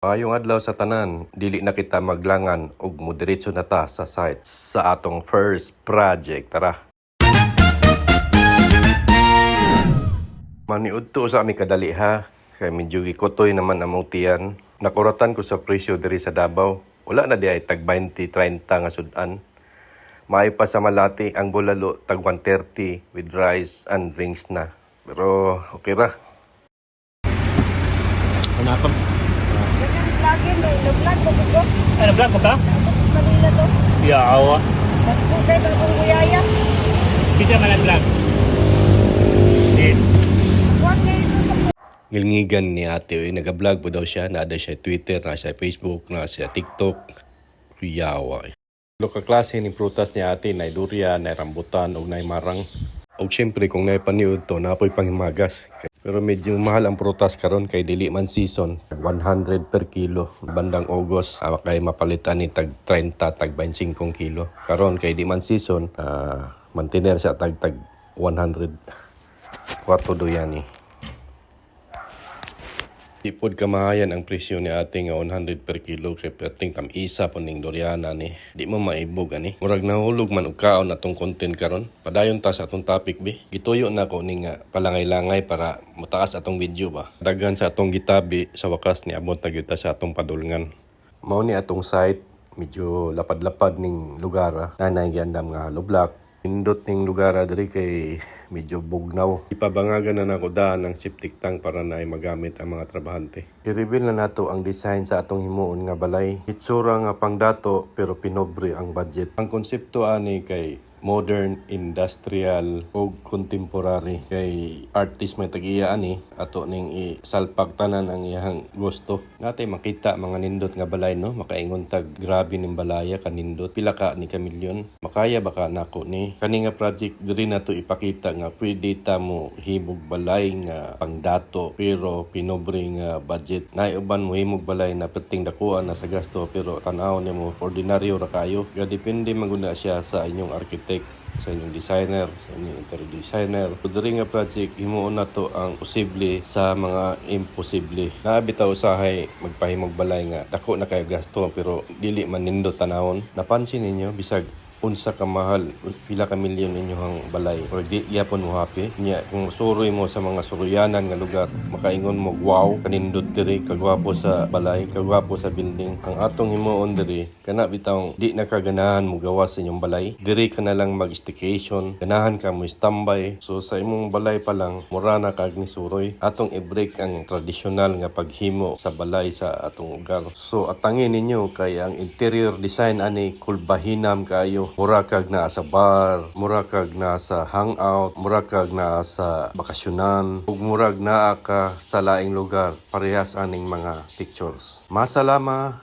Maayong adlaw sa tanan, dili na kita maglangan ug mudiretso na ta sa site sa atong first project. Tara. Maniudto sa ami kadali ha, kay medyo gikotoy naman among tiyan. Nakuratan ko sa presyo diri sa Davao. Wala na di ay tag 20-30 nga sudan. Maay pa sa Malati ang bulalo tag 130 with rice and drinks na. Pero okay ra. Ano ako? Lagi may vlog ko ko. Ano vlog mo ka? Tapos Manila to. Yawa. Nagpugay ba kung kuyaya? Kita man ang vlog. Huwag kayo ito sa Ngilngigan ni ate, nag-vlog po daw siya, nada siya Twitter, na siya Facebook, na siya TikTok. Kuyawa. Loka klase ni prutas ni ate, na durian, na rambutan, o na marang. O siyempre, kung naipaniod to, napoy panghimagas. Pero medyo mahal ang prutas karon kay dili man season, 100 per kilo. Bandang August, kay mapalitan ni tag 30, tag 25 kilo. Karon kay di man season, mantener siya tag 100. Kwato do yan eh. Ipod kamahayan ang presyo ni ating 100 per kilo kay perting tam-isa po ning Doriana ni. Di mo maibog ani. Murag nahulog man og kaon atong content karon. Padayon ta sa atong topic bi. Gituyo na ko ning palangay-langay para mutaas atong video ba. Daghan sa atong gitabi sa wakas ni abot na gyud ta sa atong padulngan. Mao ni atong site medyo lapad-lapad ning lugar nanay gyandam nga lublak. Pindot ning lugar diri kay medyo bugnaw. Ipabangagan na nako daan ng septic tank para na magamit ang mga trabahante. I-reveal na nato ang design sa atong himuon nga balay. Itsura nga pangdato pero pinobre ang budget. Ang konsepto ani kay modern, industrial, o contemporary. Kay artist may tag-iya ani ato ning isalpak tanan ang iyang gusto. Natay makita mga nindot nga balay no, makaingon tag grabe ning balaya kanindot. Pila ka ni kamilyon. Makaya baka nako ni kani nga project diri nato ipakita nga pwede ta mo himog balay nga pangdato pero pinobre nga budget. Naiuban mo himog balay na perting dakuan na sa gasto pero tan-aw nimo ordinaryo ra kayo. Depende maguna siya sa inyong architect, sa inyong designer, sa inyong interior designer. So, diri nga project, himuon na to ang posible sa mga imposible. Naabitaw usahay magpahimog balay nga dako na kayo gasto pero dili man nindot tanawon. Napansin ninyo bisag unsa ka mahal, pila ka milyon inyong balay or di yapon mo happy nya kung suroy mo sa mga suruyanan nga lugar makaingon mo wow kanindot diri kagwapo sa balay kagwapo sa building. Ang atong himuon diri kana bitaw di na kaganahan mo gawas sa inyong balay diri ka na lang mag staycation ganahan ka mo standby so sa imong balay pa lang mura na kag ni suroy atong i-break ang tradisyonal nga paghimo sa balay sa atong lugar. So atangin ninyo kay ang interior design ani kulbahinam kayo. Mura kag naa sa bar, mura kag naa sa hangout, mura kag naa sa bakasyonan, ug murag naa ka sa laing lugar parehas aning mga pictures. Masalama.